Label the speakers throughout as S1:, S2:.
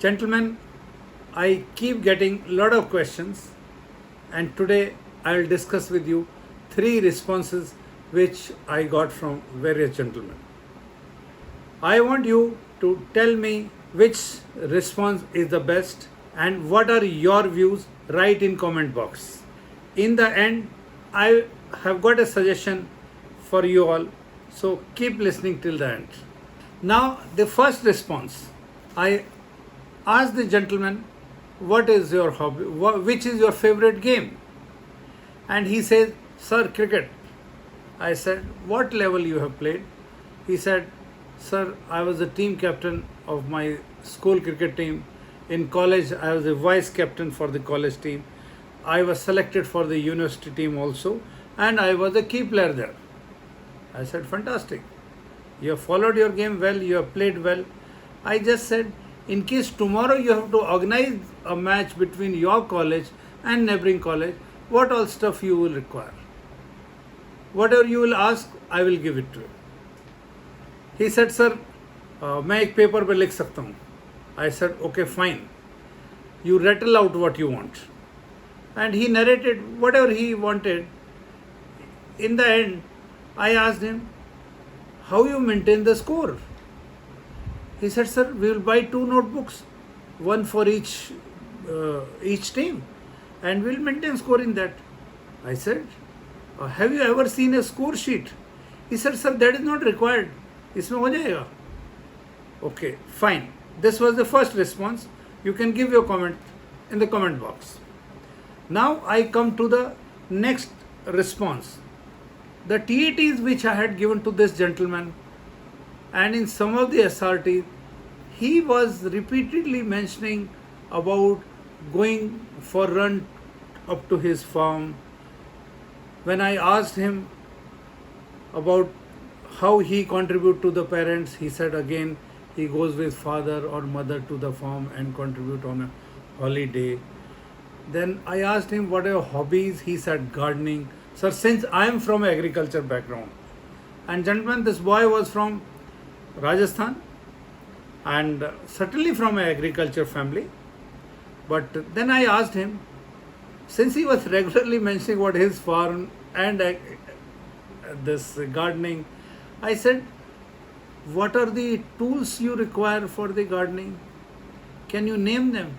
S1: Gentlemen, I keep getting a lot of questions, and today I will discuss with you 3 responses which I got from various gentlemen. I want you to tell me which response is the best and what are your views. Write in comment box. In the end, I have got a suggestion for you all, so keep listening till the end. Now, the first response, I asked the gentleman, what is your hobby, which is your favorite game? And he says, sir, cricket. I said, what level you have played? He said, sir, I was the team captain of my school cricket team. In college, I was a vice captain for the college team. I was selected for the university team also, and I was a key player there. I said, fantastic. You have followed your game well, you have played well. I just said, in case tomorrow you have to organize a match between your college and neighboring college, what all stuff you will require? Whatever you will ask, I will give it to you. He said, sir, मैं एक paper पे लिख सकता हूँ. I said, okay, fine. You rattle out what you want. And he narrated whatever he wanted. In the end, I asked him, how you maintain the score? He said, sir, we will buy 2 notebooks, one for each team, and we will maintain score in that. I said, have you ever seen a score sheet? He said, sir, that is not required. इसमें हो जाएगा. Okay, fine. This was the first response. You can give your comment in the comment box. Now I come to the next response. The TATs which I had given to this gentleman, and in some of the SRTs, he was repeatedly mentioning about going for run up to his farm. When I asked him about how he contribute to the parents, he said again he goes with father or mother to the farm and contribute on a holiday. Then I asked him what are your hobbies. He said gardening. Sir, since I am from agriculture background, and gentlemen, this boy was from Rajasthan and certainly from an agriculture family. But then I asked him, since he was regularly mentioning what his farm and this gardening, I said, what are the tools you require for the gardening? Can you name them?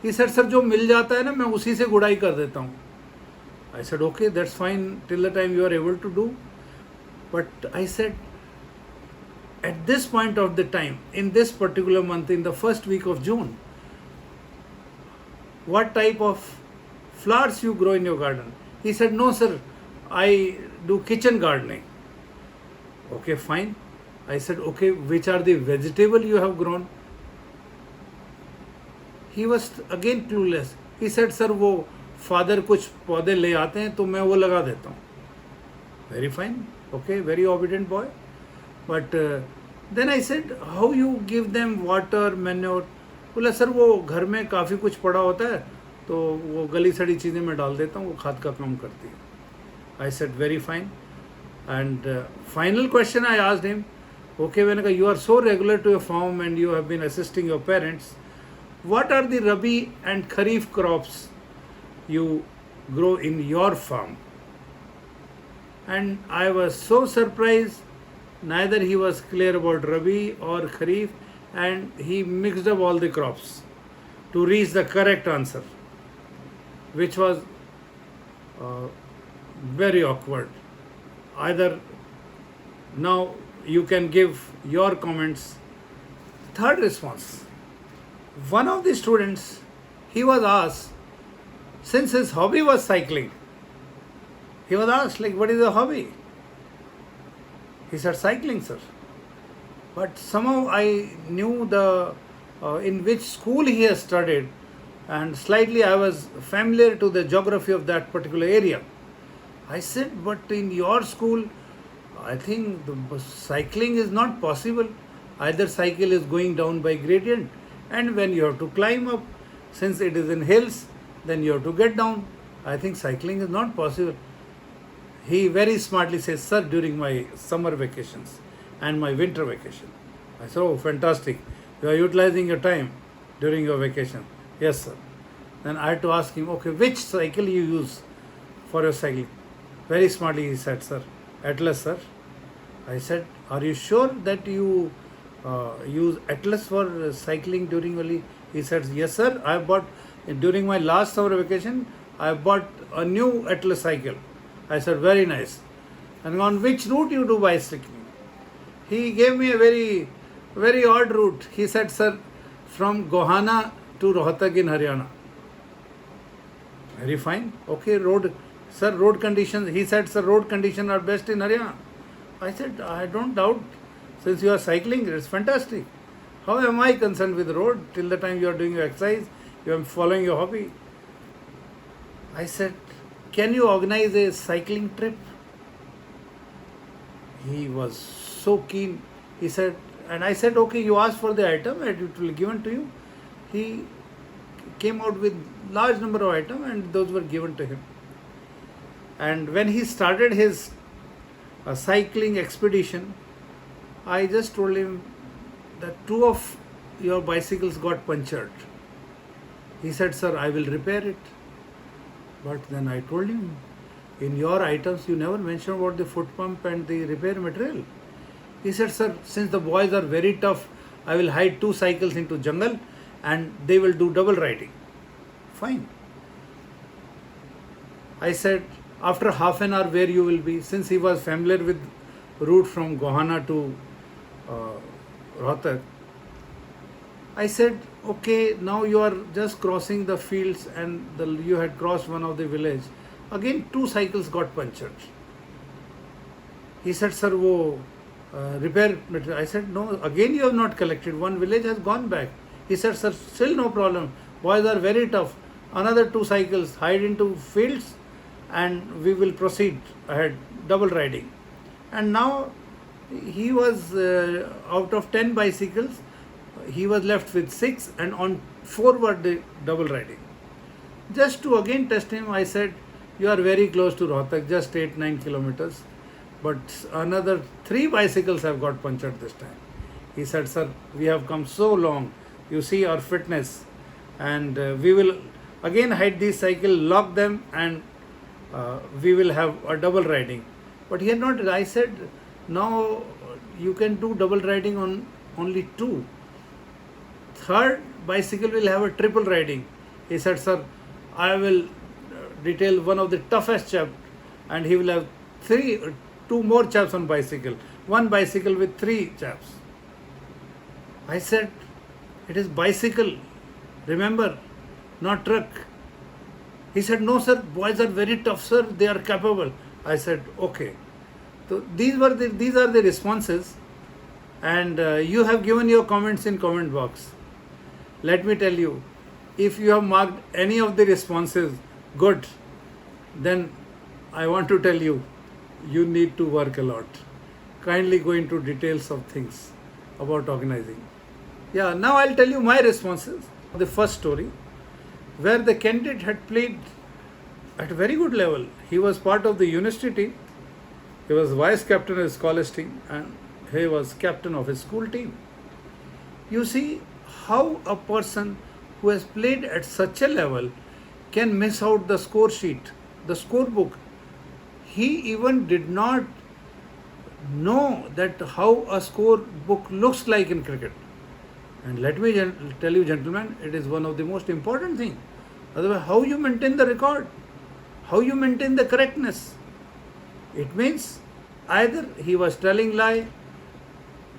S1: He said, sir, जो मिल जाता है ना, मैं उसी से गुड़ाई कर देता हूँ. I said, okay, that's fine till the time you are able to do. But I said, at this point of the time, in this particular month, in the first week of June, what type of flowers you grow in your garden? He said, no, sir, I do kitchen gardening. Okay, fine. I said, okay, which are the vegetable you have grown? He was again clueless. He said, sir, वो father कुछ पौधे ले आते हैं तो मैं वो लगा देता हूँ. Very fine. Okay, very obedient boy. But then I said, how you give them water, manure? बोला सर वो घर में काफ़ी कुछ पड़ा होता है तो वो गली सड़ी चीज़ें मैं डाल देता हूँ, वो खाद का काम करती है. I said, very fine. And final question I asked him, okay, when you are so regular to your farm and you have been assisting your parents, what are the Rabi and Kharif crops you grow in your farm? And I was so surprised, neither he was clear about Rabi or Kharif, and he mixed up all the crops to reach the correct answer, which was very awkward. Either now you can give your comments. Third response. One of the students, he was asked, since his hobby was cycling, he was asked, like, what is your hobby? He said, cycling, sir. But somehow I knew the in which school he has studied, and slightly I was familiar to the geography of that particular area. I said, but in your school, I think the cycling is not possible. Either cycle is going down by gradient, and when you have to climb up, since it is in hills, then you have to get down. I think cycling is not possible. He very smartly says, sir, during my summer vacations and my winter vacation. I said, oh, fantastic. You are utilizing your time. during your vacation? Yes, sir. Then I had to ask him, okay, which cycle you use for your cycling? Very smartly he said, sir, Atlas, sir. I said, are you sure that you use Atlas for cycling during your leave? He said, yes, sir. I bought, during my last summer vacation, I bought a new Atlas cycle. I said, very nice. And on which route you do bicycling? He gave me a very, very odd route. He said, sir, from Gohana to Rohtak in Haryana. Very fine. Okay, road, sir, road conditions. He said, sir, road conditions are best in Haryana. I said, I don't doubt. Since you are cycling, it's fantastic. How am I concerned with the road? Till the time you are doing your exercise, you are following your hobby. I said, can you organize a cycling trip? He was so keen. He said, and I said, okay, you asked for the item and it will be given to you. He came out with large number of items and those were given to him. And when he started his cycling expedition, I just told him that 2 of your bicycles got punctured. He said, sir, I will repair it. But then I told him, in your items you never mentioned about the foot pump and the repair material. He said, sir, since the boys are very tough, I will hide 2 cycles into jungle and they will do double riding. Fine. I said, after half an hour where you will be, since he was familiar with route from Gohana to Rohtak. I said, okay, now you are just crossing the fields and you had crossed one of the village. Again 2 cycles got punctured. He said, sir, wo repair material. I said, no, again you have not collected. One village has gone back. He said, sir, still no problem. Boys are very tough. Another 2 cycles, hide into fields and we will proceed ahead, double riding. And now he was out of 10 bicycles, he was left with 6 and on 4 were the double riding. Just to again test him, I said, you are very close to Rohtak, just 8-9 kilometers. But another 3 bicycles have got punctured this time. He said, sir, we have come so long. You see our fitness. And we will again hide these cycles, lock them and we will have a double riding. But he had not, I said, now you can do double riding on only 2. Third bicycle will have a triple riding. He said, sir, I will detail one of the toughest chaps and he will have 2 more chaps on bicycle. 1 bicycle with 3 chaps. I said, it is bicycle, remember, not truck. He said, no sir, boys are very tough sir, they are capable. I said, okay. So these are the responses and you have given your comments in comment box. Let me tell you, if you have marked any of the responses good, then I want to tell you, you need to work a lot. Kindly go into details of things about organizing. Yeah, now I'll tell you my responses. The first story, where the candidate had played at a very good level. He was part of the university team. He was vice captain of his college team and he was captain of his school team. You see how a person who has played at such a level can miss out the score sheet, the scorebook. He even did not know that how a scorebook looks like in cricket. And let me tell you, gentlemen, it is one of the most important things. Otherwise, how you maintain the record, how you maintain the correctness. It means either he was telling lie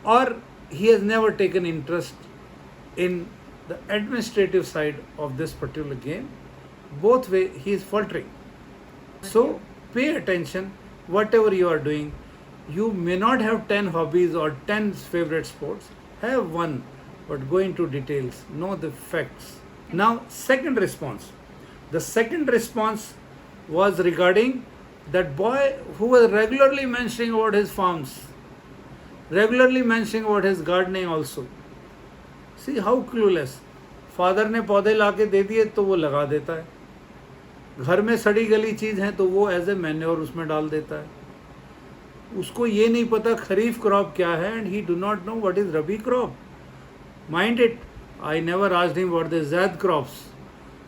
S1: or he has never taken interest in the administrative side of this particular game. Both way, he is faltering. So pay attention, whatever you are doing. You may not have 10 hobbies or 10 favorite sports. Have one, but go into details, know the facts. Now, second response. The second response was regarding that boy who was regularly mentioning about his farms, regularly mentioning about his gardening also. See how clueless. Father ने पौधे ला के दे दिए तो वो लगा देता है, घर में सड़ी गली चीज़ है तो वो एज ए मैन्योर उसमें डाल देता है. उसको ये नहीं पता खरीफ क्रॉप क्या है and he do not know what is rabi crop. Mind it, I never asked him about the Zaid crops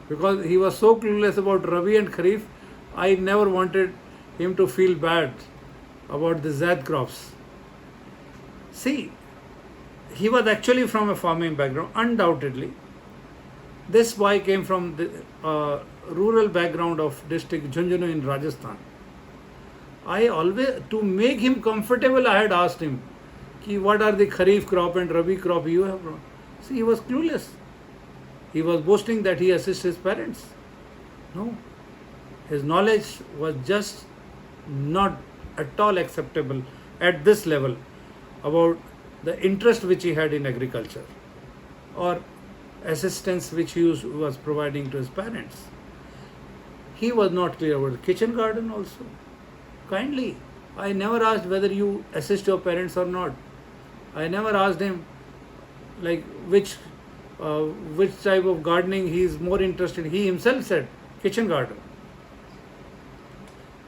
S1: because he was so clueless about Rabi and Kharif. I never wanted him to feel bad about the Zaid crops. See, he was actually from a farming background, undoubtedly. This boy came from the rural background of district Jhunjhunu in Rajasthan. I always, to make him comfortable, I had asked him, Ki, what are the Kharif crop and Rabi crop you have grown? See, he was clueless. He was boasting that he assists his parents. No, his knowledge was just not at all acceptable at this level about the interest which he had in agriculture or assistance which he was providing to his parents. He was not clear about the kitchen garden also. Kindly, I never asked whether you assist your parents or not. I never asked him like which type of gardening he is more interested in. He himself said kitchen garden.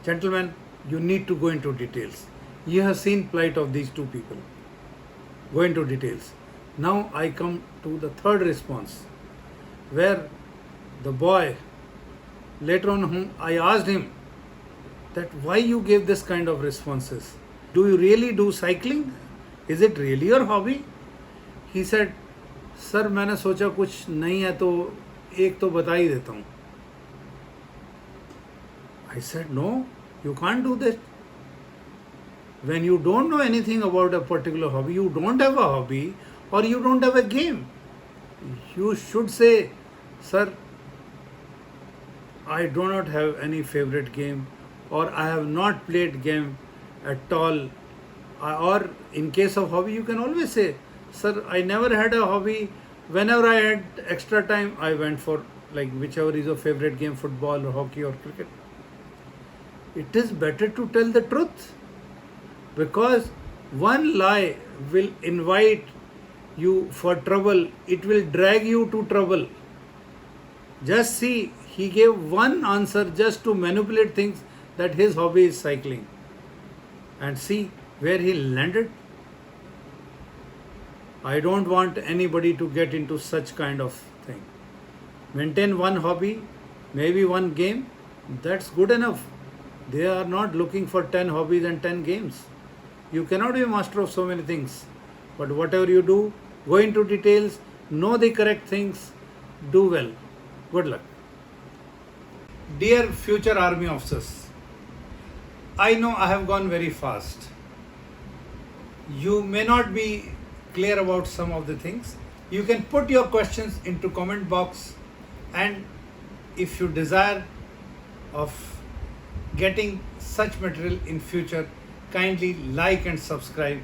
S1: Gentlemen, you need to go into details. You have seen plight of these two people. Go into details. Now I come to the third response, where the boy, later on whom I asked him that why you gave this kind of responses. Do you really do cycling? Is it really your hobby? He said, sir मैंने सोचा कुछ नहीं है तो एक तो बता ही देता हूँ. I said, no, you can't do that. When you don't know anything about a particular hobby, you don't have a hobby or you don't have a game, you should say, sir, I do not have any favorite game or I have not played game at all. Or in case of hobby, you can always say, sir, I never had a hobby. Whenever I had extra time, I went for like whichever is your favorite game, football or hockey or cricket. It is better to tell the truth, because one lie will invite you for trouble. It will drag you to trouble. Just see, he gave one answer just to manipulate things that his hobby is cycling. And see where he landed. I don't want anybody to get into such kind of thing. Maintain one hobby, maybe one game, that's good enough. They are not looking for 10 hobbies and 10 games. You cannot be a master of so many things. But whatever you do, go into details, know the correct things, do well. Good luck. Dear future army officers, I know I have gone very fast. You may not be clear about some of the things. You can put your questions into comment box, and if you desire of getting such material in future, kindly like and subscribe